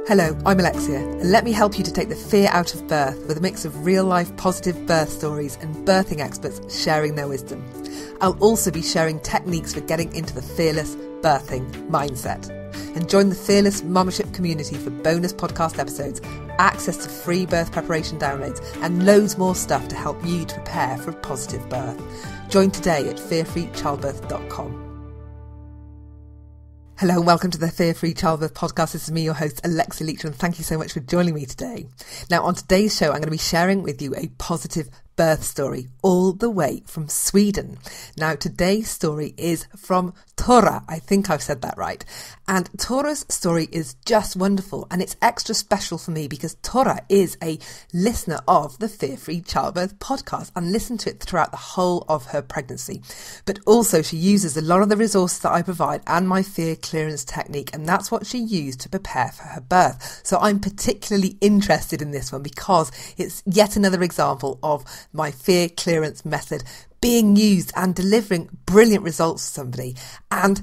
Hello, I'm Alexia, and let me help you to take the fear out of birth with a mix of real-life positive birth stories and birthing experts sharing their wisdom. I'll also be sharing techniques for getting into the fearless birthing mindset. And join the Fearless Mumship community for bonus podcast episodes, access to free birth preparation downloads, and loads more stuff to help you to prepare for a positive birth. Join today at fearfreechildbirth.com. Hello and welcome to the Fear Free Childbirth podcast. This is me, your host, Alexia Leach, and thank you so much for joining me today. Now, on today's show, I'm going to be sharing with you a positive birth story all the way from Sweden. Now, today's story is from Tora. I think I've said that right. And Tora's story is just wonderful, and it's extra special for me because Tora is a listener of the Fear Free Childbirth podcast and listened to it throughout the whole of her pregnancy. But also she uses a lot of the resources that I provide and my fear clearance technique, and that's what she used to prepare for her birth. So I'm particularly interested in this one because it's yet another example of my fear clearance method being used and delivering brilliant results for somebody. And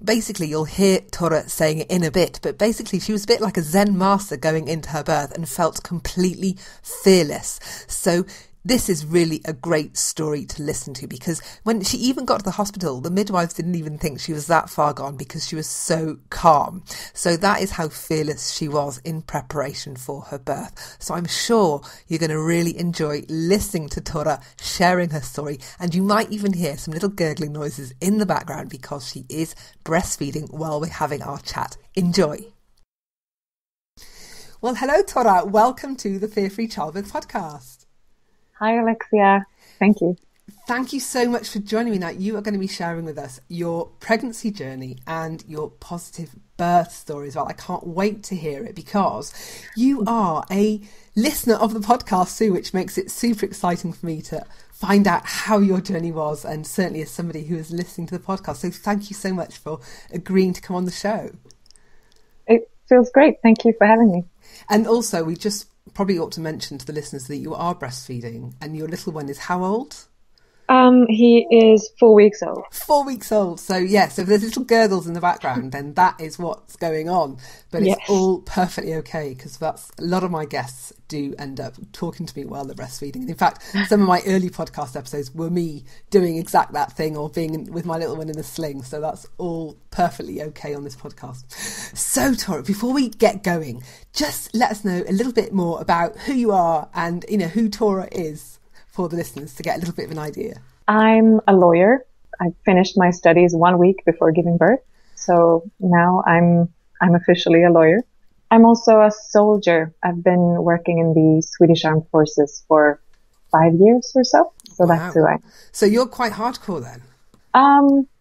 basically you'll hear Tora saying it in a bit, but basically she was a bit like a Zen master going into her birth and felt completely fearless. So this is really a great story to listen to because when she even got to the hospital, the midwives didn't even think she was that far gone because she was so calm. So that is how fearless she was in preparation for her birth. So I'm sure you're going to really enjoy listening to Tora sharing her story, and you might even hear some little gurgling noises in the background because she is breastfeeding while we're having our chat. Enjoy. Well, hello Tora, welcome to the Fear Free Childbirth podcast. Hi, Alexia. Thank you. Thank you so much for joining me. Now, you are going to be sharing with us your pregnancy journey and your positive birth story as well. I can't wait to hear it because you are a listener of the podcast too, which makes it super exciting for me to find out how your journey was, and certainly as somebody who is listening to the podcast. So thank you so much for agreeing to come on the show. It feels great. Thank you for having me. And also, we just probably ought to mention to the listeners that you are breastfeeding, and your little one is how old? He is 4 weeks old. 4 weeks old. So yeah, so if there's little gurgles in the background, then that is what's going on. But it's all perfectly okay because that's a lot of my guests do end up talking to me while they're breastfeeding. And in fact, some of my early podcast episodes were me doing exact that thing or being with my little one in a sling. So that's all perfectly okay on this podcast. So Tora, before we get going, just let us know a little bit more about who you are and who Tora is, for the listeners to get a little bit of an idea. I'm a lawyer. I finished my studies 1 week before giving birth. So now I'm officially a lawyer. I'm also a soldier. I've been working in the Swedish Armed Forces for 5 years or so. So wow. That's who I am. So you're quite hardcore then?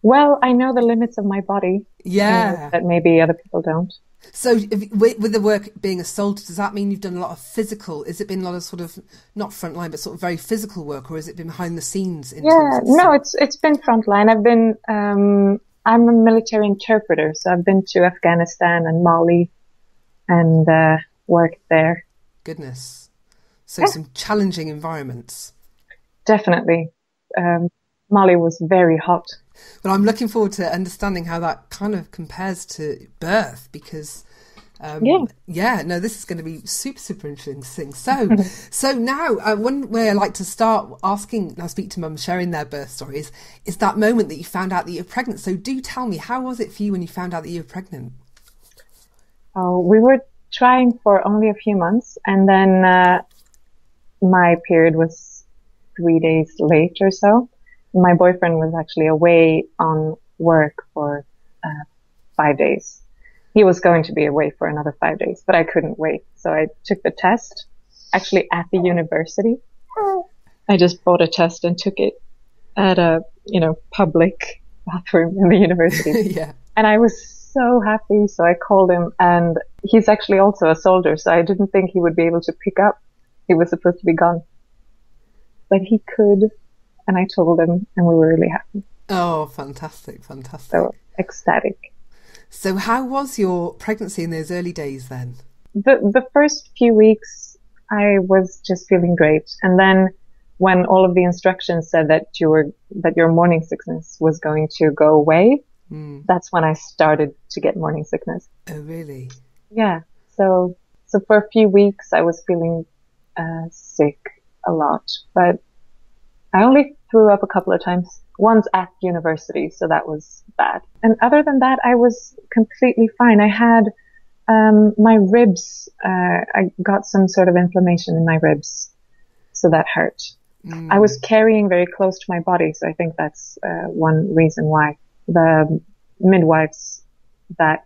Well, I know the limits of my body. Yeah. That maybe other people don't. So with the work being a soldier, does that mean you've done a lot of physical? Has it been a lot of sort of, not frontline, but sort of very physical work, or has it been behind the scenes? It's been frontline. I'm a military interpreter, so I've been to Afghanistan and Mali and worked there. Goodness. So some challenging environments. Definitely. Mali was very hot. Well, I'm looking forward to understanding how that kind of compares to birth because, this is going to be super, super interesting. So now, one way I like to start asking, I speak to mums sharing their birth stories, is that moment that you found out that you're pregnant. So do tell me, how was it for you when you found out that you were pregnant? Oh, we were trying for only a few months, and then my period was 3 days late or so. My boyfriend was actually away on work for 5 days. He was going to be away for another 5 days, but I couldn't wait. So I took the test actually at the university. I just bought a test and took it at a, public bathroom in the university. Yeah. And I was so happy. So I called him, and he's actually also a soldier. So I didn't think he would be able to pick up. He was supposed to be gone, but he could. And I told him, and we were really happy. Oh, fantastic. So ecstatic. So how was your pregnancy in those early days then? The first few weeks, I was just feeling great. And then when all of the instructions said that your morning sickness was going to go away, that's when I started to get morning sickness. Oh, really? Yeah. So for a few weeks I was feeling sick a lot, but I only threw up a couple of times, once at university, so that was bad. And other than that, I was completely fine. I had my ribs, I got some sort of inflammation in my ribs, so that hurt. I was carrying very close to my body, so I think that's one reason why. The midwives that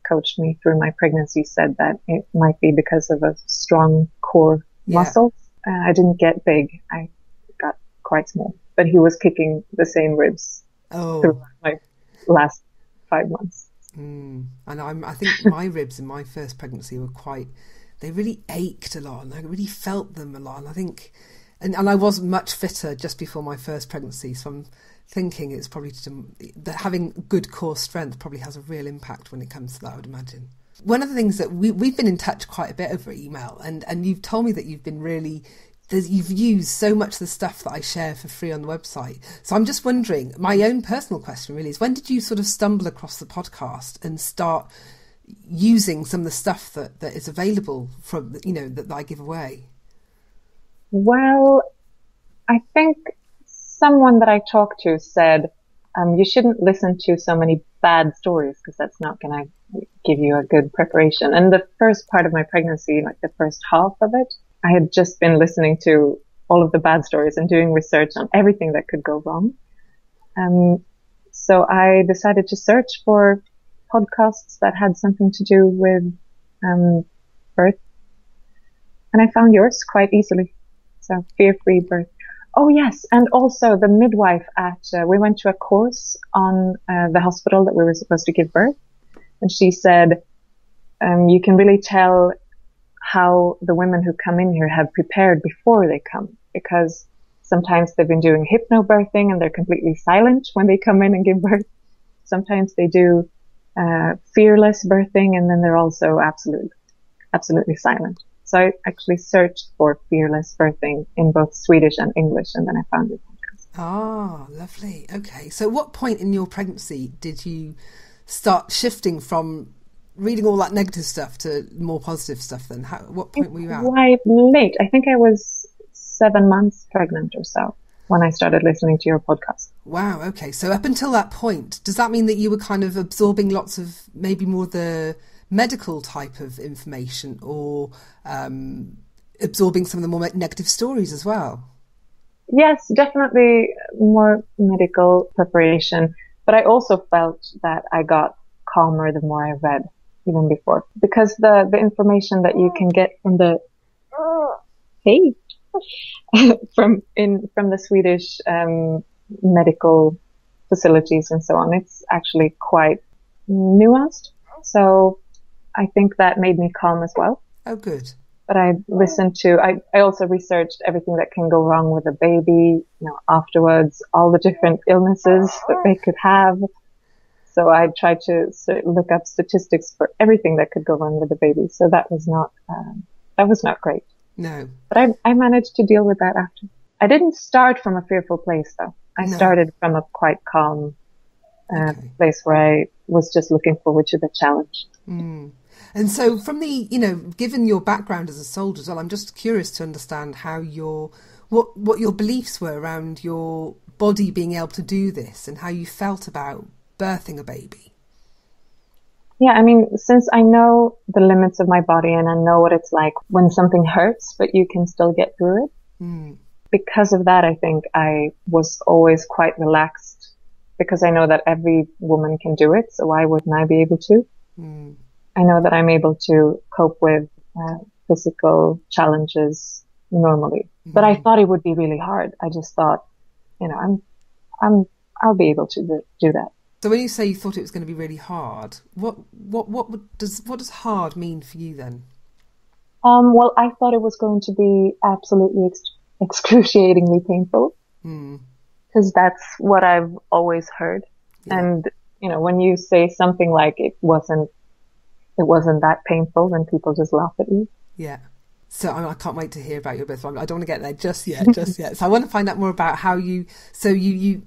coached me through my pregnancy said that it might be because of a strong core muscle. I didn't get big. I got quite small. But he was kicking the same ribs through my last 5 months. And I think my ribs in my first pregnancy were they really ached a lot, and I really felt them a lot. And I think, and I was much fitter just before my first pregnancy, so I'm thinking it's probably that having good core strength probably has a real impact when it comes to that, I would imagine. One of the things that we've been in touch quite a bit over email, and you've told me that you've been you've used so much of the stuff that I share for free on the website. So I'm just wondering, my own personal question really is, when did you sort of stumble across the podcast and start using some of the stuff that is available from, that I give away? Well, I think someone that I talked to said, you shouldn't listen to so many bad stories because that's not going to give you a good preparation. And the first part of my pregnancy, like the first half of it, I had just been listening to all of the bad stories and doing research on everything that could go wrong. So I decided to search for podcasts that had something to do with birth. And I found yours quite easily. So Fear-Free Birth. Oh yes, and also the midwife we went to a course on the hospital that we were supposed to give birth. And she said, you can really tell how the women who come in here have prepared before they come, because sometimes they've been doing hypnobirthing and they're completely silent when they come in and give birth. Sometimes they do fearless birthing, and then they're also absolutely silent. So I actually searched for fearless birthing in both Swedish and English, and then I found it. Oh, lovely. Okay. So what point in your pregnancy did you start shifting from reading all that negative stuff to more positive stuff then? What point were you at? Quite late. I think I was 7 months pregnant or so when I started listening to your podcast. Wow. Okay. So up until that point, does that mean that you were kind of absorbing lots of maybe more the medical type of information, or absorbing some of the more negative stories as well? Yes, definitely more medical preparation. But I also felt that I got calmer the more I read, even before. Because the information that you can get from the from the Swedish medical facilities and so on, it's actually quite nuanced. So I think that made me calm as well. Oh, good. But I also researched everything that can go wrong with a baby, afterwards, all the different illnesses that they could have. So I tried to look up statistics for everything that could go wrong with the baby. So that was not great. No. But I managed to deal with that after. I didn't start from a fearful place though. I started from a quite calm place where I was just looking forward to the challenge. Mm. And so from the, given your background as a soldier as well, I'm just curious to understand how what your beliefs were around your body being able to do this, and how you felt about birthing a baby. Yeah, I mean, since I know the limits of my body and I know what it's like when something hurts, but you can still get through it. Because of that, I think I was always quite relaxed, because I know that every woman can do it. So why wouldn't I be able to? I know that I'm able to cope with physical challenges normally, but I thought it would be really hard. I just thought, I'll be able to do that. So when you say you thought it was going to be really hard, what does hard mean for you then? Well, I thought it was going to be absolutely excruciatingly painful, because that's what I've always heard. Yeah. And when you say something like it wasn't that painful, then people just laugh at you. Yeah. So I can't wait to hear about your birth. I don't want to get there just yet. So I want to find out more about how you. So you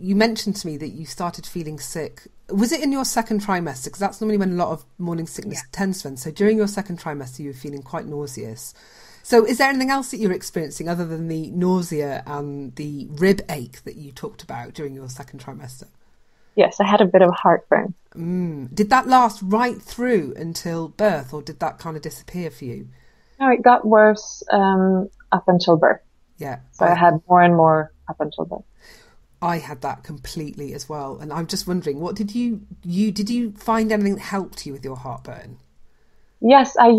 mentioned to me that you started feeling sick Was it in your second trimester? Because that's normally when a lot of morning sickness tends to end. So during your second trimester, you were feeling quite nauseous. So is there anything else that you're experiencing other than the nausea and the rib ache that you talked about during your second trimester? Yes, I had a bit of heartburn. Did that last right through until birth, or did that kind of disappear for you? No, it got worse up until birth. Yeah. So I had more and more up until birth. I had that completely as well. And I'm just wondering, what did you find anything that helped you with your heartburn? Yes, I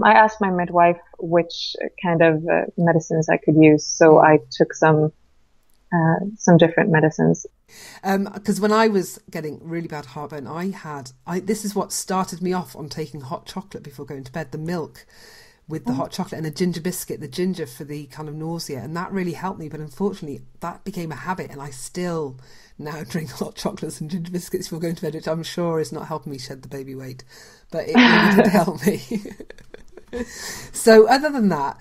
asked my midwife which kind of medicines I could use. So I took some different medicines. Because when I was getting really bad heartburn, this is what started me off on taking hot chocolate before going to bed, the milk with the hot chocolate and a ginger biscuit, the ginger for the kind of nausea. And that really helped me. But unfortunately, that became a habit. And I still now drink hot chocolates and ginger biscuits before going to bed, which I'm sure is not helping me shed the baby weight. But it really did help me. So other than that,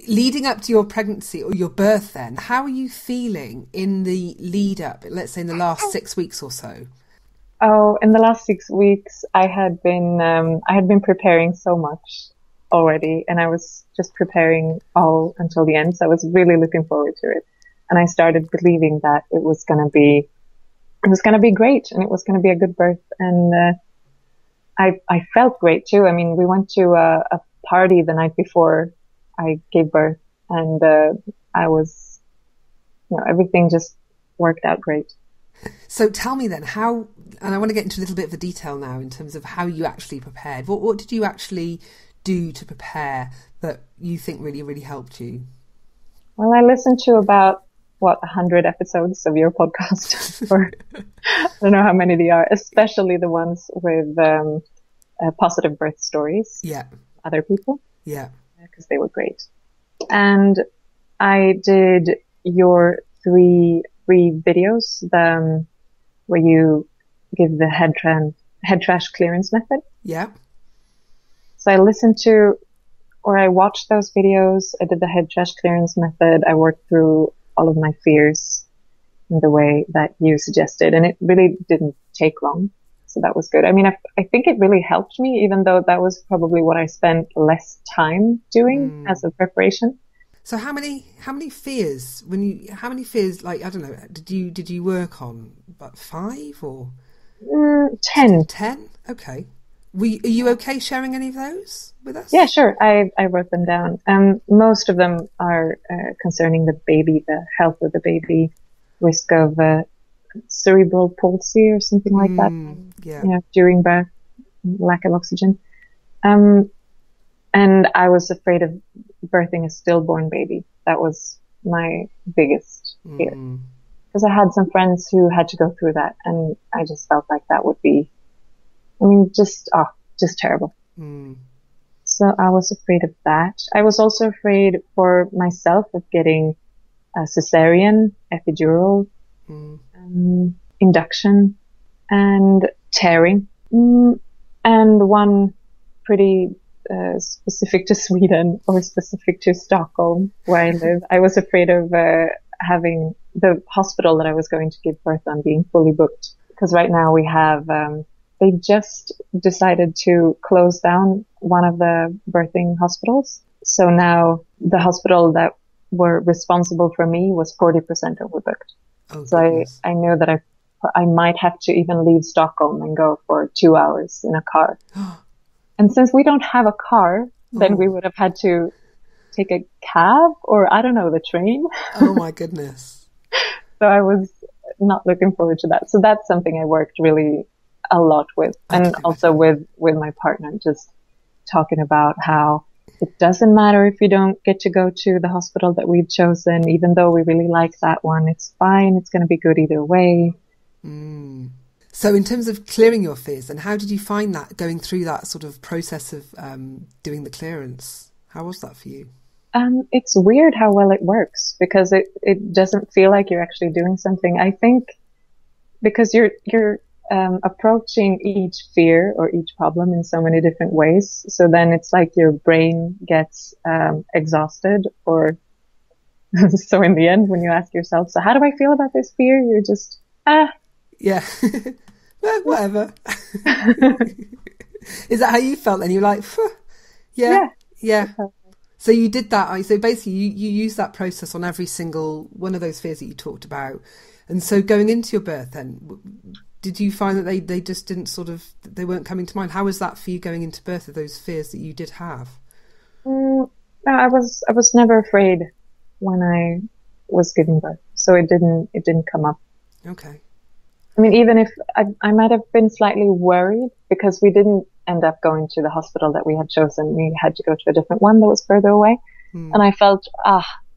leading up to your pregnancy or your birth then, how are you feeling in the lead up, let's say in the last 6 weeks or so? Oh, in the last 6 weeks, I had been preparing so much already, and I was just preparing all until the end. So I was really looking forward to it. And I started believing that it was going to be great and it was going to be a good birth. And, I felt great too. I mean, we went to a party the night before I gave birth, and everything just worked out great. So tell me then how, and I want to get into a little bit of the detail now in terms of how you actually prepared. What did you actually do to prepare that you think really, really helped you? Well, I listened to about 100 episodes of your podcast, or I don't know how many they are, especially the ones with positive birth stories. Yeah. Other people. Yeah. Because they were great. And I did your three videos, where you give the head trash clearance method. Yeah. So I watched those videos. I did the head trash clearance method. I worked through all of my fears in the way that you suggested, and it really didn't take long. So that was good. I mean, I think it really helped me, even though that was probably what I spent less time doing as a preparation. So how many fears, like, I don't know, did you work on about 5 or 10? 10? Okay. Are you okay sharing any of those with us? Yeah, sure. I wrote them down. Most of them are concerning the baby, the health of the baby, risk of cerebral palsy or something like that. Yeah. During birth, lack of oxygen. And I was afraid of birthing a stillborn baby. That was my biggest fear. Because I had some friends who had to go through that, and I just felt like that would be, just terrible. So I was afraid of that. I was also afraid for myself of getting a cesarean, epidural, induction, and tearing. And one pretty specific to Sweden, or specific to Stockholm, where I live. I was afraid of having the hospital that I was going to give birth on being fully booked. Because right now we have, they just decided to close down one of the birthing hospitals. So now the hospital that were responsible for me was 40% overbooked. Oh, so I know that I might have to even leave Stockholm and go for 2 hours in a car. And since we don't have a car, then we would have had to take a cab, or I don't know, the train. Oh my goodness. So I was not looking forward to that. So that's something I worked really a lot with. And also with my partner, just talking about how it doesn't matter if you don't get to go to the hospital that we've chosen, even though we really like that one. It's fine. It's going to be good either way. So in terms of clearing your fears, and how did you find that, going through that sort of process of doing the clearance? How was that for you? It's weird how well it works, because it doesn't feel like you're actually doing something. I think because you're approaching each fear or each problem in so many different ways. So then it's like your brain gets exhausted, or so in the end, when you ask yourself, so how do I feel about this fear? You're just, Yeah. Whatever. Is that how you felt? And you're like, phew. Yeah. So you did that. So basically you used that process on every single one of those fears that you talked about. And so going into your birth then, did you find that they just didn't they weren't coming to mind? How was that for you going into birth, of those fears that you did have? No, I was never afraid when I was giving birth. So it didn't come up. Okay. I mean, even if I might have been slightly worried because we didn't end up going to the hospital that we had chosen. We had to go to a different one that was further away. And I felt,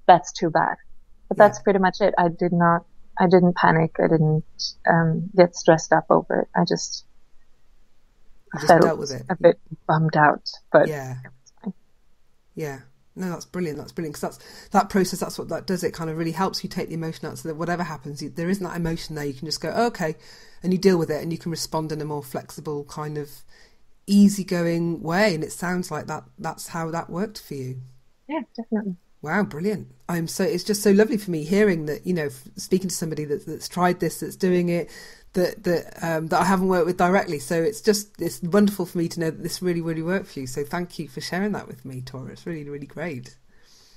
that's too bad. But that's pretty much it. I didn't panic. I didn't, get stressed up over it. I just felt dealt with it. A bit bummed out, but yeah. It was fine. Yeah. No, that's brilliant. That's brilliant. Because that process, that's what that does. It kind of really helps you take the emotion out so that whatever happens, there isn't that emotion there. You can just go, okay, and you deal with it and you can respond in a more flexible, kind of easygoing way. And it sounds like that's how that worked for you. Yeah, definitely. Wow, brilliant. It's just so lovely for me hearing that, speaking to somebody that's tried this, that's doing it, that I haven't worked with directly. So it's wonderful for me to know that this really, really worked for you. So thank you for sharing that with me, Tora. It's really, really great.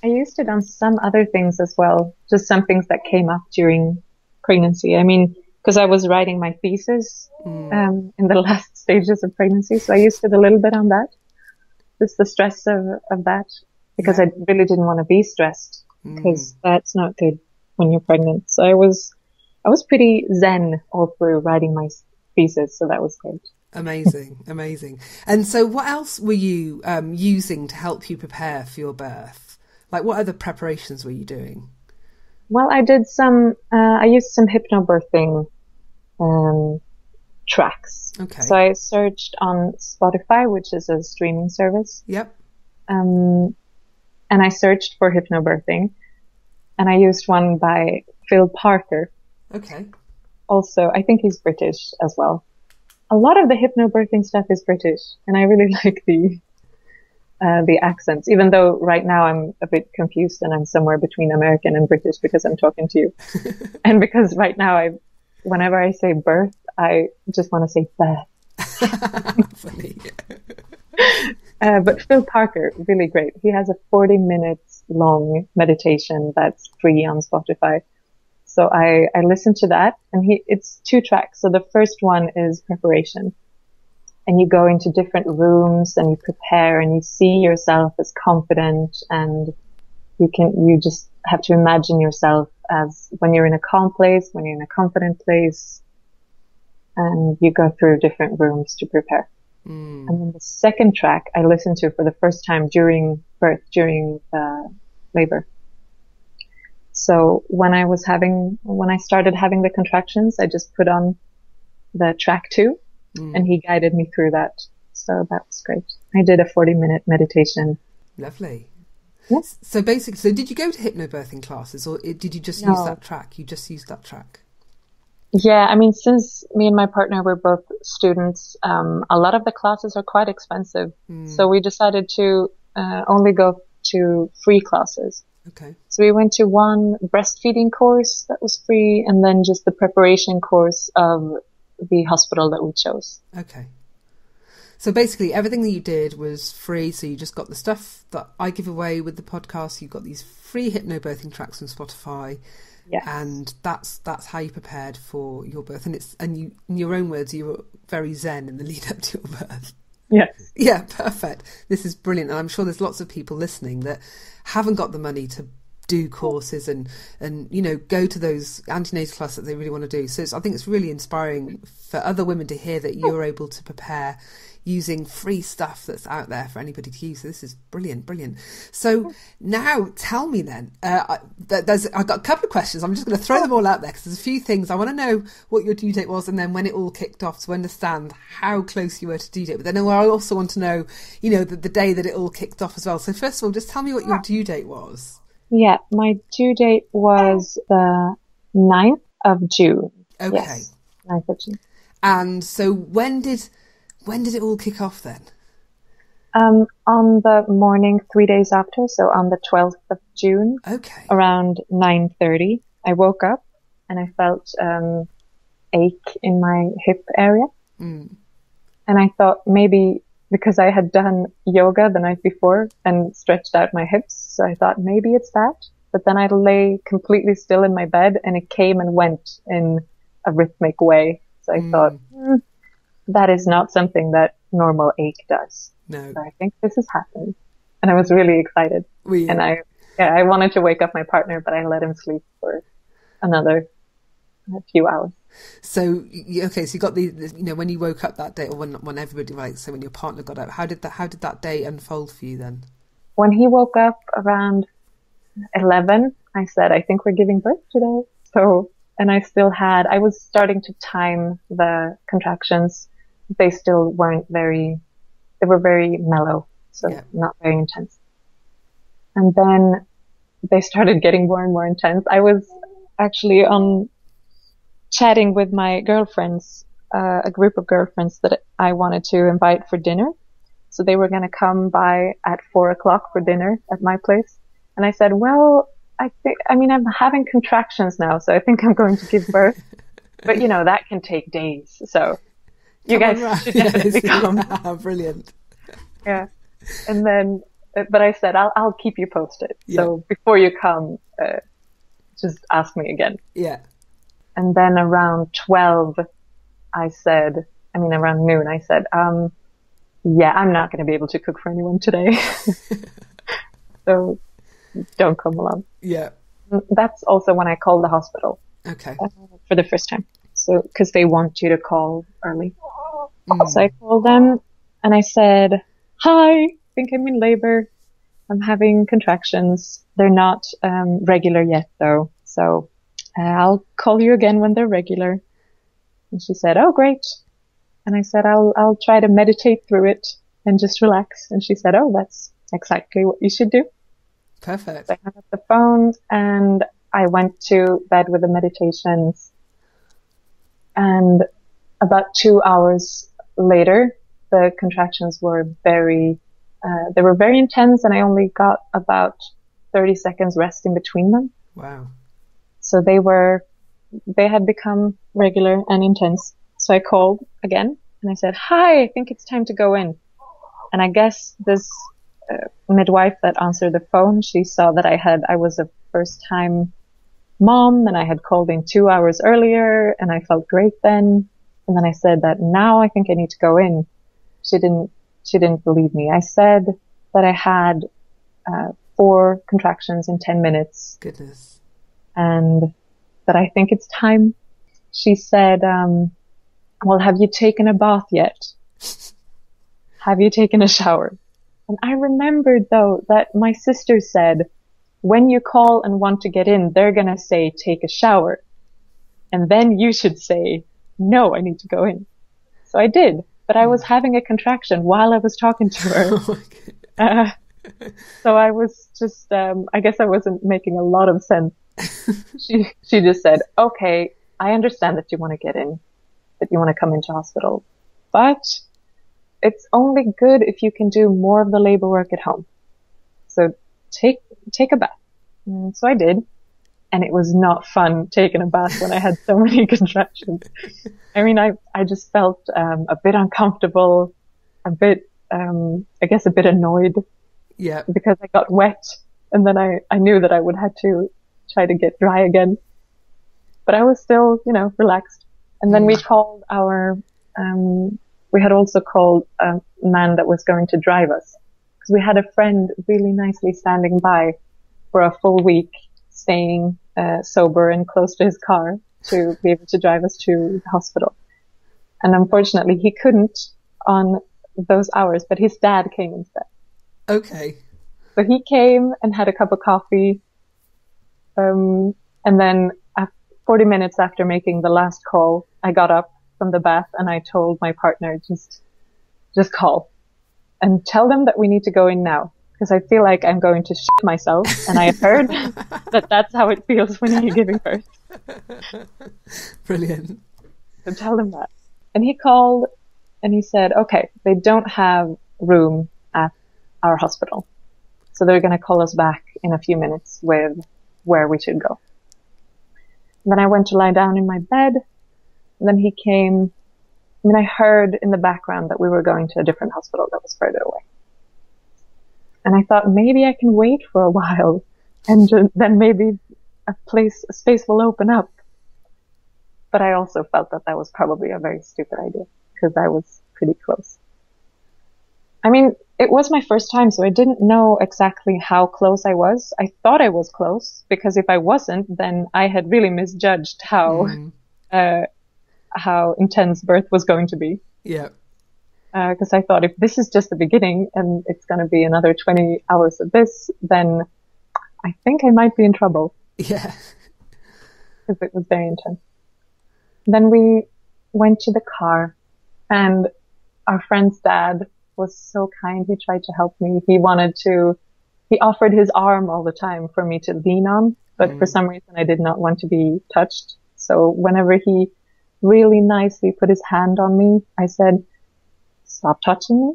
I used it on some other things as well. Just some things that came up during pregnancy. I mean, because I was writing my thesis, in the last stages of pregnancy. So I used it a little bit on that. Just the stress of that. Because I really didn't want to be stressed, because that's not good when you're pregnant. So I was pretty zen all through writing my thesis. So that was great. Amazing. And so what else were you using to help you prepare for your birth? Like what other preparations were you doing? Well, I used some hypnobirthing tracks. Okay. So I searched on Spotify, which is a streaming service. Yep. And I searched for hypnobirthing, and I used one by Phil Parker. Okay. Also, I think he's British as well. A lot of the hypnobirthing stuff is British, and I really like the accents, even though right now I'm a bit confused and I'm somewhere between American and British because I'm talking to you. And because right now whenever I say birth, I just want to say birth. Funny. But Phil Parker, really great. He has a 40 minutes long meditation that's free on Spotify. So I listened to that, and it's 2 tracks. So the first one is preparation, and you go into different rooms and you prepare and you see yourself as confident, and you just have to imagine yourself as when you're in a calm place, when you're in a confident place, and you go through different rooms to prepare. And then the second track I listened to for the first time during birth, during labor. So when I started having the contractions, I just put on the track 2, and he guided me through that. So that was great. I did a 40-minute meditation. Lovely. Yes. So basically, did you go to hypnobirthing classes, or did you just use that track? You just used that track? Yeah, I mean, since me and my partner were both students, a lot of the classes are quite expensive. So we decided to only go to free classes. Okay. So we went to one breastfeeding course that was free, and then just the preparation course of the hospital that we chose. Okay. So basically everything that you did was free. So you just got the stuff that I give away with the podcast. You got these free hypnobirthing tracks on Spotify. Yes. And that's how you prepared for your birth. And you, in your own words, you were very zen in the lead up to your birth. Yes. Yeah, perfect. This is brilliant. And I'm sure there's lots of people listening that haven't got the money to do courses and go to those antenatal classes that they really want to do. So I think it's really inspiring for other women to hear that you're able to prepare using free stuff that's out there for anybody to use. So this is brilliant. So now tell me then, I've got a couple of questions. I'm just going to throw them all out there because there's a few things. I want to know what your due date was and then when it all kicked off to understand how close you were to due date. But then I also want to know, the day that it all kicked off as well. So first of all, just tell me what your due date was. Yeah, my due date was the 9th of June. Okay. Yes, 9th of June. And so when did it all kick off then? On the morning 3 days after, so on the 12th of June. Okay. Around 9:30, I woke up and I felt ache in my hip area. Mm. And I thought maybe because I had done yoga the night before and stretched out my hips, so I thought maybe it's that. But then I lay completely still in my bed and it came and went in a rhythmic way. So I thought, that is not something that normal ache does. No. So I think this is happening. And I was really excited. And I wanted to wake up my partner, but I let him sleep for another few hours. So, okay, so you got when you woke up that day, or when everybody, right, so when your partner got up, how did that day unfold for you then? When he woke up around 11, I said, I think we're giving birth today. So, and I was starting to time the contractions. They still they were very mellow, so not very intense. And then they started getting more and more intense. I was actually chatting with my girlfriends, a group of girlfriends that I wanted to invite for dinner. So they were going to come by at 4:00 for dinner at my place. And I said, well, I'm having contractions now, so I think I'm going to give birth. But that can take days. So you guys should definitely come. Brilliant. Yeah. And then, but I said, I'll keep you posted. Yeah. So before you come, just ask me again. Yeah. And then around 12, around noon, I said, I'm not going to be able to cook for anyone today. So don't come along. Yeah. That's also when I called the hospital. Okay. For the first time. So, cause they want you to call early. So I called them and I said, hi, I think I'm in labor. I'm having contractions. They're not, regular yet though. So, I'll call you again when they're regular. And she said, oh, great. And I said, I'll try to meditate through it and just relax. And she said, oh, that's exactly what you should do. Perfect. So I hung up the phone and I went to bed with the meditations. And about 2 hours later, the contractions were very intense and I only got about 30 seconds rest in between them. Wow. So they had become regular and intense. So I called again and I said, hi, I think it's time to go in. And I guess this midwife that answered the phone, she saw that I was a first time mom and I had called in 2 hours earlier and I felt great then. And then I said that now I think I need to go in. She didn't believe me. I said that I had 4 contractions in 10 minutes. Goodness. And that I think it's time. She said, well, have you taken a bath yet? Have you taken a shower? And I remembered though that my sister said, when you call and want to get in, they're going to say, take a shower. And then you should say, no, I need to go in. So I did, but I was having a contraction while I was talking to her. Oh my God. So I was just, I guess I wasn't making a lot of sense. She just said, okay, I understand that you want to get in, that you want to come into hospital, but it's only good if you can do more of the labor work at home. So take a bath. And so I did. And it was not fun taking a bath when I had so many contractions. I mean, I just felt, a bit uncomfortable, a bit annoyed. Yeah. Because I got wet and then I knew that I would have to try to get dry again. But I was still, relaxed. And then we called we had also called a man that was going to drive us. Because we had a friend really nicely standing by for a full week, staying sober and close to his car to be able to drive us to the hospital. And unfortunately, he couldn't on those hours, but his dad came instead. Okay. So he came and had a cup of coffee. And then 40 minutes after making the last call, I got up from the bath and I told my partner, just call and tell them that we need to go in now. Because I feel like I'm going to shit myself. And I heard that that's how it feels when you're giving birth. Brilliant. So tell them that. And he called and he said, okay, they don't have room at our hospital. So they're going to call us back in a few minutes with where we should go. And then I went to lie down in my bed And then he came. I mean, I heard in the background that we were going to a different hospital that was further away. And I thought maybe I can wait for a while and then maybe a space will open up. But I also felt that that was probably a very stupid idea because I was pretty close. I mean, it was my first time, so I didn't know exactly how close I was. I thought I was close because if I wasn't, then I had really misjudged how intense birth was going to be. Yeah. Because I thought if this is just the beginning and it's going to be another 20 hours of this, then I think I might be in trouble. Yeah. Because it was very intense. Then we went to the car and our friend's dad was so kind. He tried to help me. He offered his arm all the time for me to lean on, but for some reason I did not want to be touched. So whenever he really nicely put his hand on me, I said, "Stop touching me."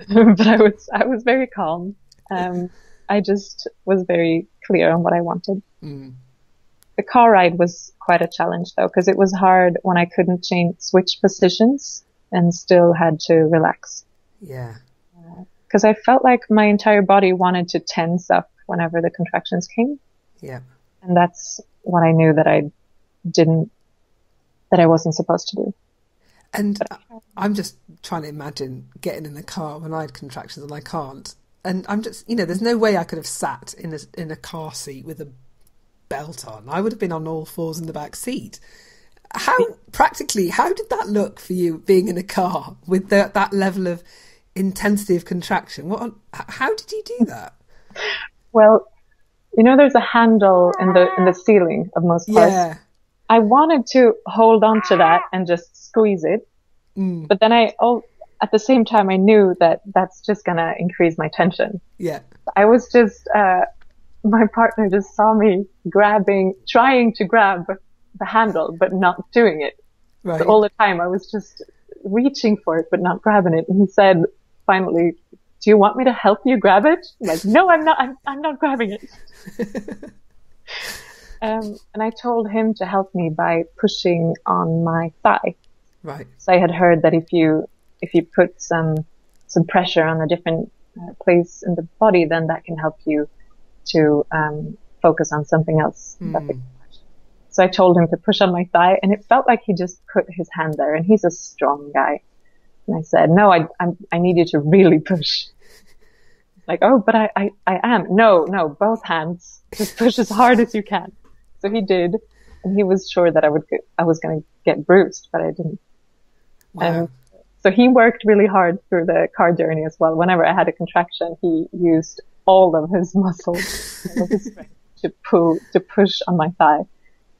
But I was very calm. I just was very clear on what I wanted. The car ride was quite a challenge though, because it was hard when I couldn't switch positions and still had to relax. Yeah. Because I felt like my entire body wanted to tense up whenever the contractions came. Yeah. And that's what I knew that I wasn't supposed to do. And I'm just trying to imagine getting in the car when I had contractions and I can't. And I'm just, there's no way I could have sat in a car seat with a belt on. I would have been on all fours in the back seat. How did that look for you being in a car with that level of intensity of contraction? How did you do that? Well, there's a handle in the ceiling of most cars. Yeah. I wanted to hold on to that and just squeeze it. But then at the same time, I knew that that's just going to increase my tension. Yeah. I was just, my partner just saw me trying to grab the handle, but not doing it. Right. So all the time I was just reaching for it, but not grabbing it. And he said, finally, "Do you want me to help you grab it?" I'm like, "No, I'm not. I'm not grabbing it." And I told him to help me by pushing on my thigh. Right. So I had heard that if you put some pressure on a different place in the body, then that can help you to focus on something else. So I told him to push on my thigh, and it felt like he just put his hand there, and he's a strong guy. And I said, "No, I need you to really push." Like, "Oh, but I am." No, both hands. Just push as hard as you can. So he did, and he was sure that I was going to get bruised, but I didn't. Wow. So he worked really hard through the car journey as well. Whenever I had a contraction, he used all of his muscles, all of his strength to push on my thigh.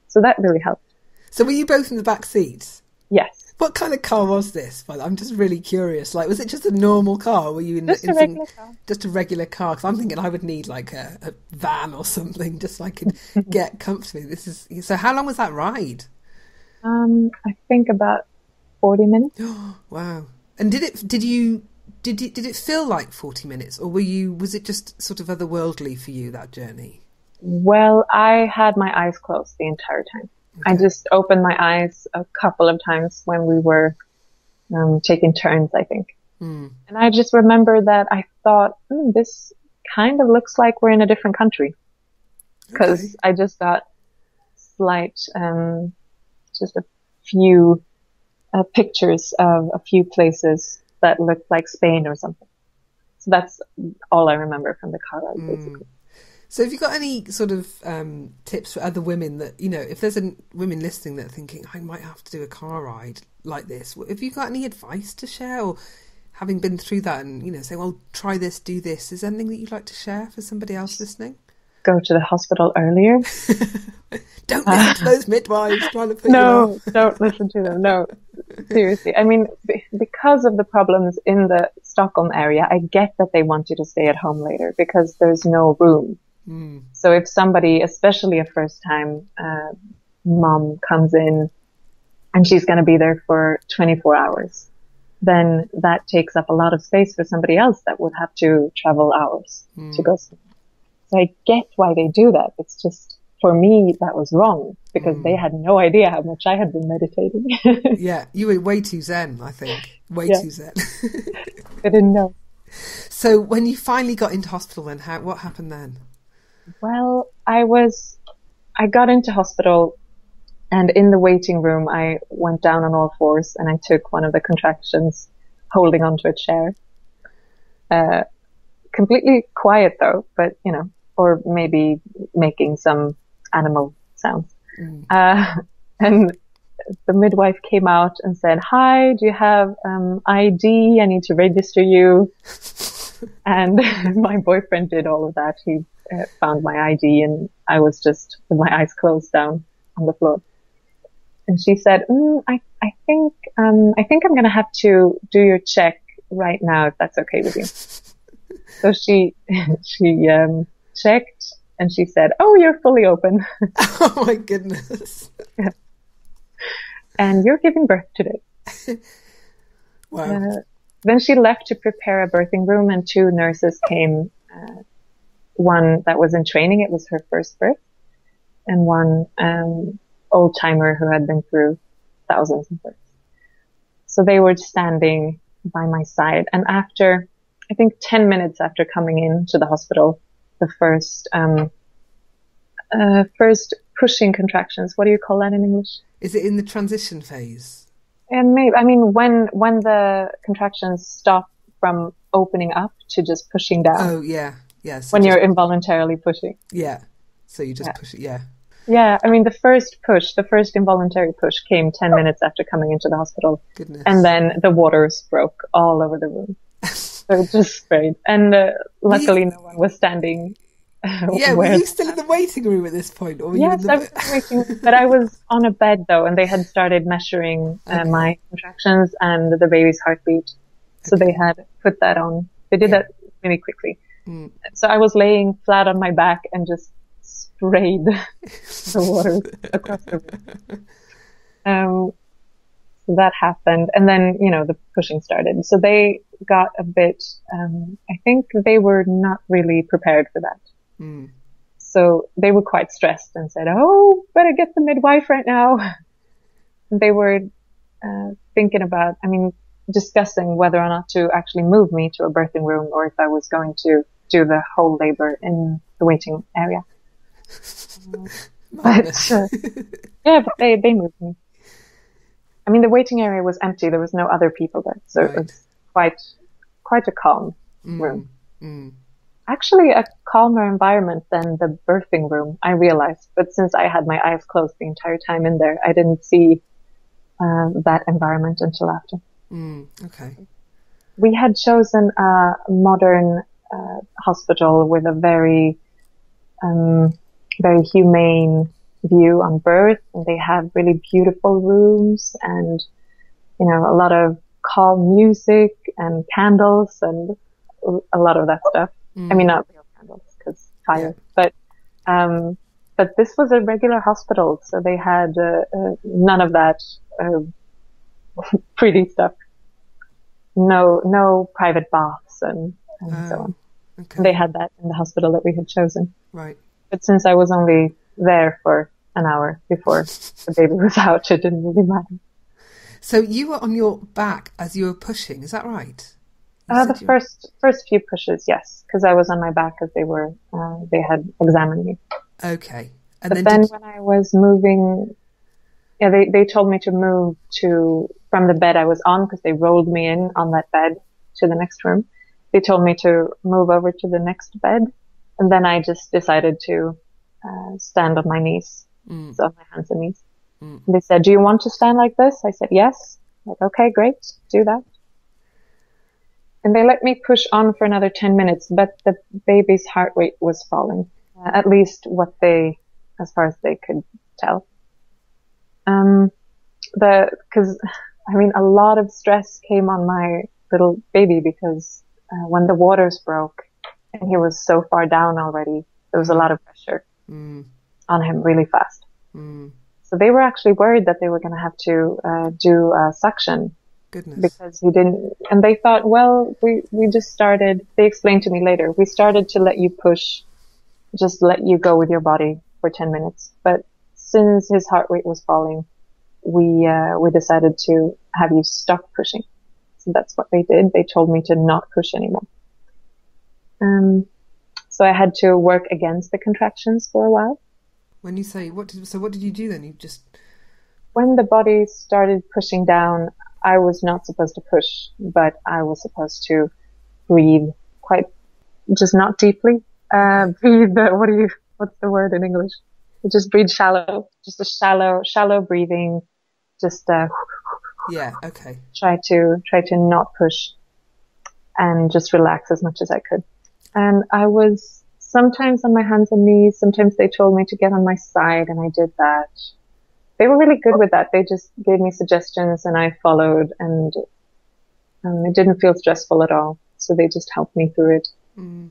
So that really helped. So were you both in the back seat? Yes. What kind of car was this? I'm just really curious. Like, was it just a normal car? Or were you just a regular car? Just a regular car? Because I'm thinking I would need like a van or something just so I could get comfortably. So how long was that ride? I think about 40 minutes. Wow. And did it feel like 40 minutes, or was it just sort of otherworldly for you, that journey? Well, I had my eyes closed the entire time. Okay. I just opened my eyes a couple of times when we were taking turns, I think. And I just remember that I thought, this kind of looks like we're in a different country. Because I just got slight, just a few pictures of a few places that looked like Spain or something. So that's all I remember from the car ride, basically. So have you got any sort of tips for other women that, if there's women listening that are thinking, I might have to do a car ride like this, have you got any advice to share? Or having been through that and, say, well, try this, do this, is there anything that you'd like to share for somebody else listening? Go to the hospital earlier. Don't listen to those midwives trying to put No, you off. Don't listen to them. No, seriously. I mean, because of the problems in the Stockholm area, I get that they want you to stay at home later because there's no room. So if somebody, especially a first-time mom, comes in and she's going to be there for 24 hours, then that takes up a lot of space for somebody else that would have to travel hours to go somewhere. So I get why they do that. It's just, for me, that was wrong because they had no idea how much I had been meditating. Yeah, you were way too zen, I think. Way too zen. I didn't know. So when you finally got into hospital then, what happened then? Well, I got into hospital, and in the waiting room, I went down on all fours and I took one of the contractions holding onto a chair. Completely quiet though, but or maybe making some animal sounds. And the midwife came out and said, "Hi, do you have ID? I need to register you." And my boyfriend did all of that. He found my ID, and I was just with my eyes closed down on the floor. And she said, I think I'm going to have to do your check right now, if that's okay with you." So she checked, and she said, "Oh, you're fully open." Oh my goodness. Yeah. "And you're giving birth today." Wow. Then she left to prepare a birthing room, and two nurses came. One that was in training, it was her first birth, and one old timer who had been through thousands of births. So they were standing by my side, and after, I think 10 minutes after coming into the hospital, the first pushing contractions. What do you call that in English? Is it in the transition phase? And maybe, when the contractions stop from opening up to just pushing down. Oh, yeah. Yeah. So when you're involuntarily pushing. Yeah. So you just push it. Yeah. Yeah. The first involuntary push came 10 minutes after coming into the hospital. Goodness. And then the waters broke all over the room. So it just sprayed. And luckily no one was standing. Were you still in the waiting room at this point? Or were yes, I was in the waiting room. But I was on a bed though, and they had started measuring my contractions and the baby's heartbeat. So they had put that on. They did that really quickly. So I was laying flat on my back and just sprayed the water across the room. So that happened. And then, the pushing started. So they got a bit, I think they were not really prepared for that. So they were quite stressed and said, "Oh, better get the midwife right now." And they were thinking about, discussing whether or not to actually move me to a birthing room or if I was going to do the whole labor in the waiting area. But they moved me. The waiting area was empty. There was no other people there. So it was quite a calm room. Actually a calmer environment than the birthing room, I realized. But since I had my eyes closed the entire time in there, I didn't see that environment until after. Okay. We had chosen a modern hospital with a very humane view on birth, and they have really beautiful rooms and a lot of calm music and candles and a lot of that stuff. Not real candles because fire, but this was a regular hospital, so they had none of that pretty stuff. No private baths and so on. Okay. They had that in the hospital that we had chosen. Right. But since I was only there for an hour before the baby was out, it didn't really matter. So you were on your back as you were pushing, is that right? The first few pushes, yes, because I was on my back as they had examined me. Okay. And then when I was moving, they told me to move from the bed I was on, because they rolled me in on that bed to the next room. They told me to move over to the next bed, and then I just decided to stand on my knees, so on my hands and knees. And they said, "Do you want to stand like this?" I said, "Yes." Like, okay, great, do that. And they let me push on for another 10 minutes, but the baby's heart rate was falling, at least as far as they could tell. Because a lot of stress came on my little baby, because when the waters broke and he was so far down already, there was a lot of pressure on him really fast. So they were actually worried that they were going to have to do a suction. Goodness. Because he didn't, and they thought, well, we just started, they explained to me later, we started to let you push, just let you go with your body for 10 minutes. But since his heart rate was falling, we decided to have you stop pushing. So that's what they did. They told me to not push anymore. So I had to work against the contractions for a while. When you say, what did you do then? You just... When the body started pushing down, I was not supposed to push, but I was supposed to breathe just not deeply. Breathe, what's the word in English? Just breathe shallow, just a shallow breathing, just, yeah, okay. Try to not push and just relax as much as I could. And I was sometimes on my hands and knees. Sometimes they told me to get on my side, and I did that. They were really good with that. They just gave me suggestions and I followed, and it didn't feel stressful at all. So they just helped me through it. Mm.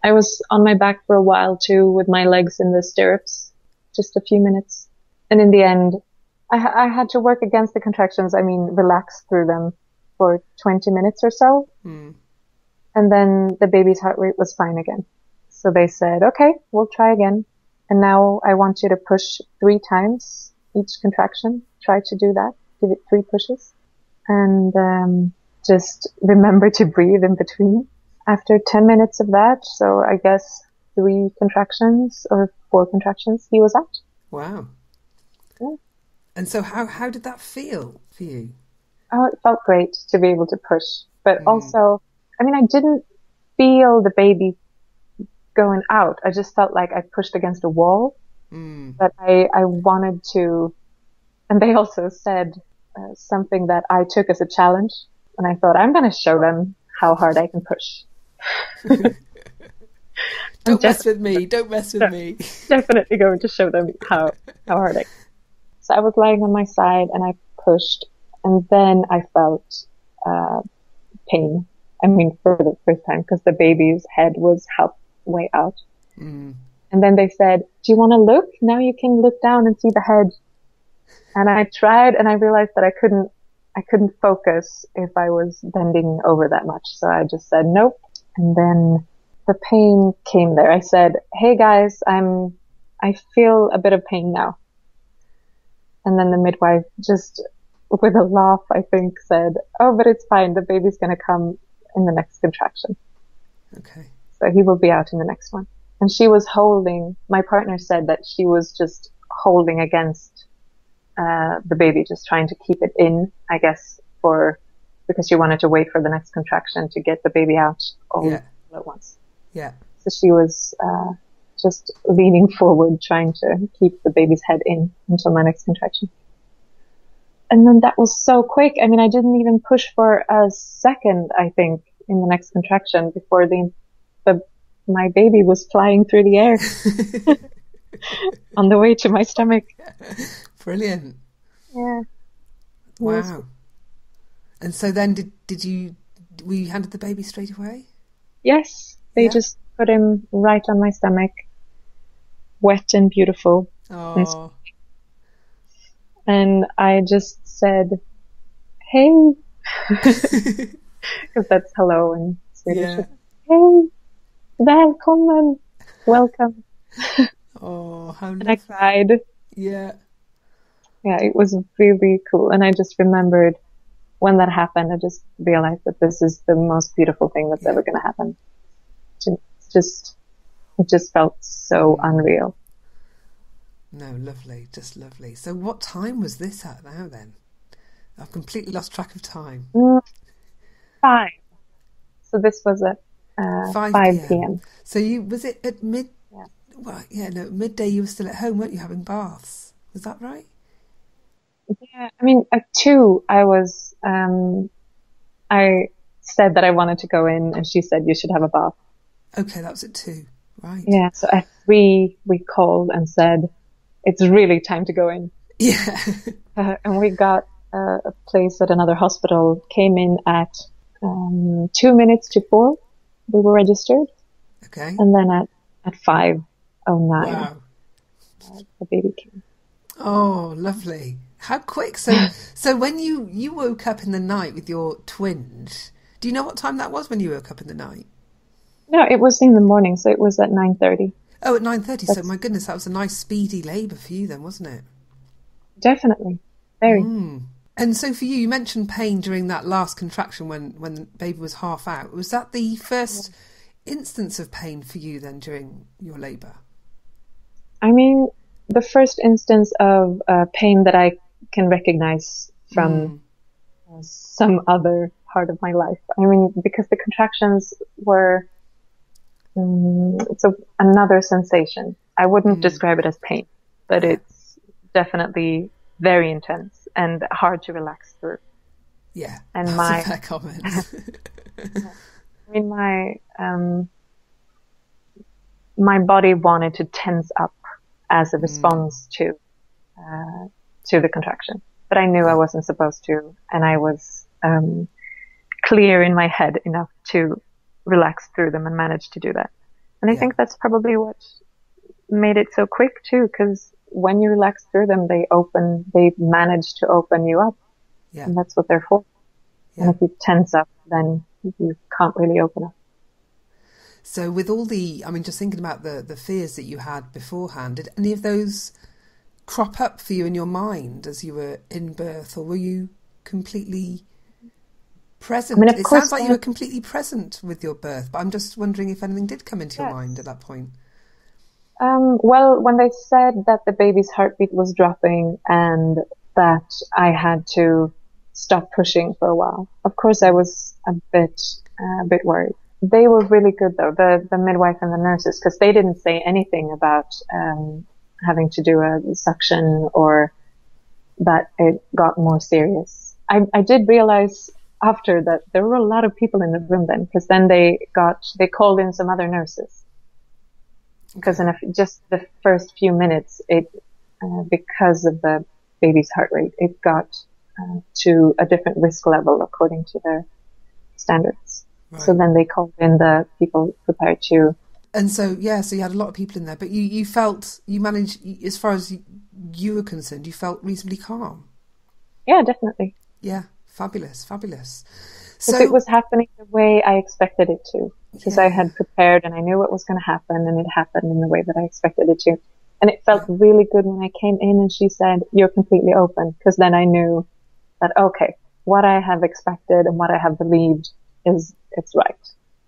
I was on my back for a while too, with my legs in the stirrups, just a few minutes. And in the end, I had to work against the contractions. I mean, relax through them for 20 minutes or so. Mm. And then the baby's heart rate was fine again. So they said, okay, we'll try again. And now I want you to push 3 times each contraction. Try to do that. Give it 3 pushes. And just remember to breathe in between. After 10 minutes of that, so I guess 3 contractions or 4 contractions, he was out. Wow. Yeah. And so how did that feel for you? Oh, it felt great to be able to push. But also, I mean, I didn't feel the baby going out. I just felt like I pushed against a wall. But I wanted to, and they also said something that I took as a challenge. And I thought, I'm going to show them how hard I can push. Don't mess with me. Definitely going to show them how hard I can. So I was lying on my side and I pushed, and then I felt pain. I mean, for the first time, because the baby's head was halfway out. And then they said, do you want to look? Now you can look down and see the head. And I tried, and I realized that I couldn't focus if I was bending over that much. So I just said, nope. And then the pain came there. I said, hey guys, I feel a bit of pain now. And then the midwife, just with a laugh, I think, said, oh, but it's fine. The baby's going to come in the next contraction. Okay. So he will be out in the next one. And she was my partner said that she was just holding against the baby, just trying to keep it in, I guess, because she wanted to wait for the next contraction to get the baby out all at once. Yeah. So she was just leaning forward, trying to keep the baby's head in until my next contraction. And then that was so quick. I mean, I didn't even push for a second, I think, in the next contraction before my baby was flying through the air on the way to my stomach. Brilliant. Yeah. Wow. And so then were you handed the baby straight away? Yes. They just put him right on my stomach, wet and beautiful. Oh. And I just said, hey, because that's hello in Swedish. Yeah. Hey, välkommen, welcome. Oh, how lovely. And I cried. Yeah. Yeah, it was really cool. And I just remembered when that happened, I just realized that this is the most beautiful thing that's ever going to happen. It just felt so unreal. No, lovely, just lovely. So what time was this at now then? I've completely lost track of time. 5. So this was at 5 p.m. So was it at midday you were still at home, weren't you, having baths? Was that right? Yeah, I mean, at 2, I was, I said that I wanted to go in, and she said you should have a bath. Okay, that was at 2, right. Yeah, so at 3, we called and said, it's really time to go in. Yeah. And we got a place at another hospital, came in at 2 minutes to 4, we were registered. Okay. And then at 5:09, wow. The baby came. Oh, lovely. How quick. So when you woke up in the night with your twins, do you know what time that was when you woke up in the night? No, it was in the morning, so it was at 9:30. Oh, at 9:30. So my goodness, that was a nice speedy labour for you then, wasn't it? Definitely. Very. And so for you, you mentioned pain during that last contraction when the baby was half out. Was that the first instance of pain for you then during your labour? I mean, the first instance of pain that I can recognize from some other part of my life. I mean, because the contractions were it's another sensation. I wouldn't describe it as pain, but it's definitely very intense and hard to relax through. Yeah, and that's my a fair comment. I mean, my body wanted to tense up as a response to the contraction, but I knew I wasn't supposed to, and I was clear in my head enough to relax through them and manage to do that. And I think that's probably what made it so quick too, because when you relax through them, they manage to open you up. Yeah. And that's what they're for. Yeah. And if you tense up, then you can't really open up. So with all just thinking about the fears that you had beforehand, did any of those crop up for you in your mind as you were in birth, or were you completely present? I mean, it sounds like you were completely present with your birth, but I'm just wondering if anything did come into your mind at that point. Well, when they said that the baby's heartbeat was dropping and that I had to stop pushing for a while, of course I was a bit worried. They were really good though, the midwife and the nurses, because they didn't say anything about having to do a suction or that it got more serious. I did realize after that there were a lot of people in the room then, because then they called in some other nurses. Because in just the first few minutes, because of the baby's heart rate, it got to a different risk level according to their standards. Right. So then they called in the people prepared to. And so, so you had a lot of people in there, but you managed, as far as you were concerned, you felt reasonably calm. Yeah, definitely. Yeah, fabulous. So it was happening the way I expected it to, because I had prepared and I knew what was going to happen, and it happened in the way that I expected it to. And it felt really good when I came in and she said, "You're completely open," because then I knew that, okay, what I have expected and what I have believed it's right.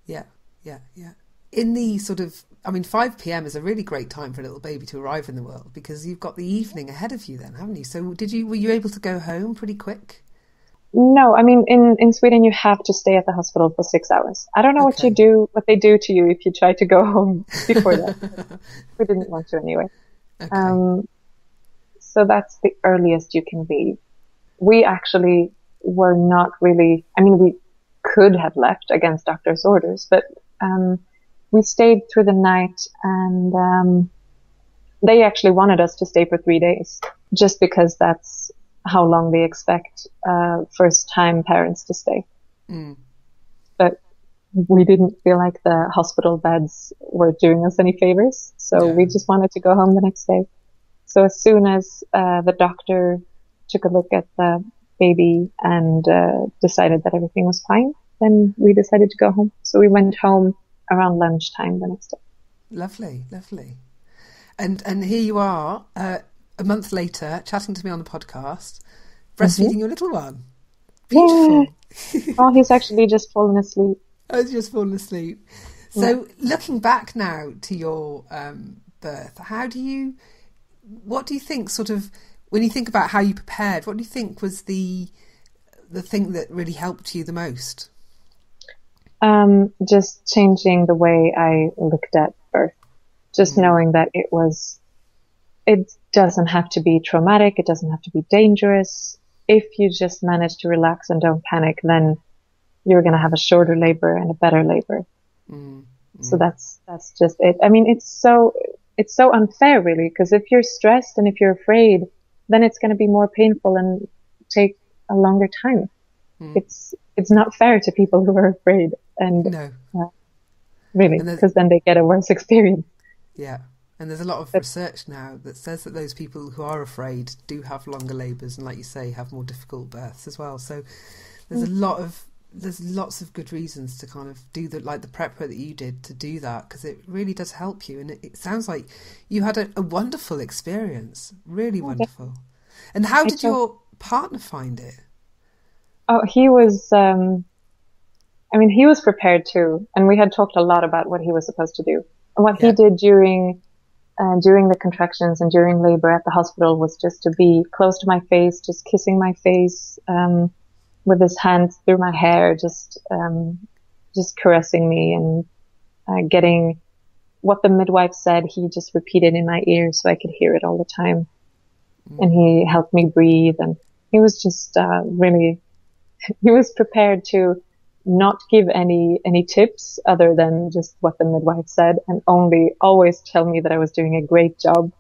Yeah. In the 5 p.m. is a really great time for a little baby to arrive in the world, because you've got the evening ahead of you then, haven't you? So were you able to go home pretty quick? No, I mean, in Sweden, you have to stay at the hospital for 6 hours. I don't know what they do to you if you try to go home before that. We didn't want to anyway. Okay. So that's the earliest you can leave. We actually were not really, we could have left against doctor's orders, but, we stayed through the night, and, they actually wanted us to stay for 3 days, just because that's how long they expect first-time parents to stay. But we didn't feel like the hospital beds were doing us any favors, so we just wanted to go home the next day. So as soon as the doctor took a look at the baby and decided that everything was fine, then we decided to go home. So we went home around lunchtime the next day. Lovely. And here you are, a month later, chatting to me on the podcast, breastfeeding your little one. Beautiful. Yeah. Oh, he's actually just fallen asleep. Oh, he's just fallen asleep. So looking back now to your birth, what do you think when you think about how you prepared, what do you think was the thing that really helped you the most? Just changing the way I looked at birth. Just knowing that it doesn't have to be traumatic. It doesn't have to be dangerous. If you just manage to relax and don't panic, then you're going to have a shorter labor and a better labor. So that's just it. I mean, it's so unfair really, because if you're stressed and if you're afraid, then it's going to be more painful and take a longer time. It's not fair to people who are afraid, and really, because then they get a worse experience. Yeah. And there's a lot of research now that says that those people who are afraid do have longer labours and, like you say, have more difficult births as well. So there's a lot of there's lots of good reasons to kind of do the prep work that you did to do that, because it really does help you. And it sounds like you had a wonderful experience, really wonderful. And how did your partner find it? Oh, he was, he was prepared too. And we had talked a lot about what he was supposed to do. And what he did during the contractions and during labor at the hospital was just to be close to my face, just kissing my face, with his hands through my hair, just caressing me, and getting what the midwife said. He just repeated in my ear so I could hear it all the time. And he helped me breathe, and he was just really, he was prepared to not give any tips other than just what the midwife said, and always tell me that I was doing a great job,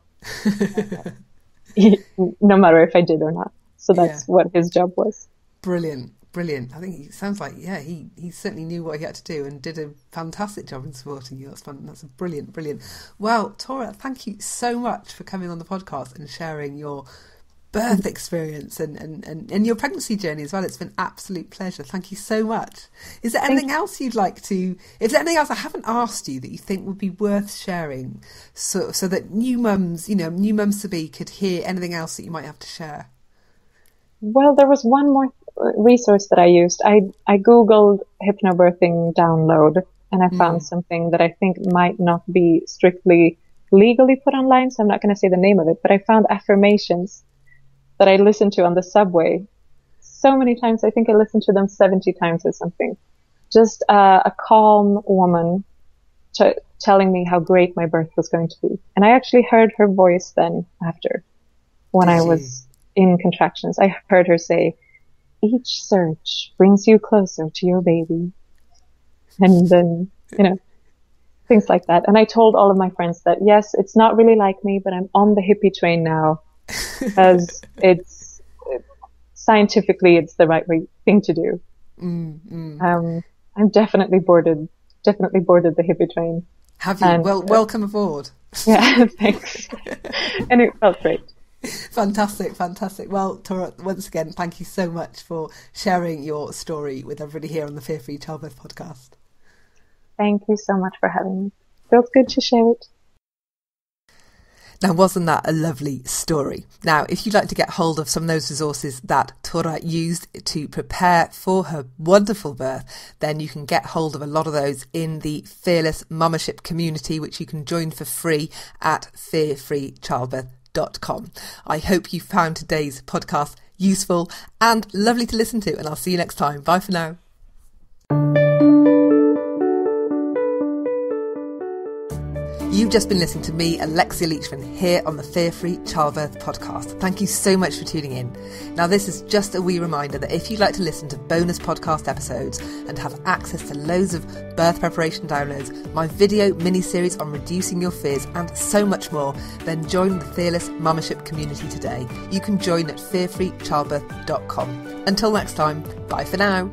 no matter if I did or not. So that's what his job was. Brilliant. I think he sounds like, he certainly knew what he had to do and did a fantastic job in supporting you. That's fun. That's brilliant. Well, Tora, thank you so much for coming on the podcast and sharing your birth experience and your pregnancy journey as well. It's been an absolute pleasure. Thank you so much. Is there anything else you'd like to, is there anything else I haven't asked you that you think would be worth sharing, so that new mums to be could hear anything else that you might have to share? Well, there was one more resource that I used. I Googled hypnobirthing download, and I found something that I think might not be strictly legally put online, so I'm not going to say the name of it, but I found affirmations that I listened to on the subway so many times. I think I listened to them 70 times or something. Just a calm woman telling me how great my birth was going to be. And I actually heard her voice then after, when I was in contractions. I heard her say, "Each search brings you closer to your baby." And then, things like that. And I told all of my friends that, yes, it's not really like me, but I'm on the hippie train now. Because it's scientifically, it's the right thing to do. I'm definitely boarded the hippie train. Have you? Welcome aboard. Yeah, thanks. And it felt great. Fantastic. Well, Tora, once again, thank you so much for sharing your story with everybody here on the Fear Free Childbirth podcast. Thank you so much for having me. Feels good to share it. Now, wasn't that a lovely story? Now, if you'd like to get hold of some of those resources that Tora used to prepare for her wonderful birth, then you can get hold of a lot of those in the Fearless Mummership community, which you can join for free at fearfreechildbirth.com. I hope you found today's podcast useful and lovely to listen to, and I'll see you next time. Bye for now. You've just been listening to me, Alexia Leachman, here on the Fear Free Childbirth podcast. Thank you so much for tuning in. Now, this is just a wee reminder that if you'd like to listen to bonus podcast episodes and have access to loads of birth preparation downloads, my video mini-series on reducing your fears and so much more, then join the Fearless Mummership community today. You can join at fearfreechildbirth.com. Until next time, bye for now.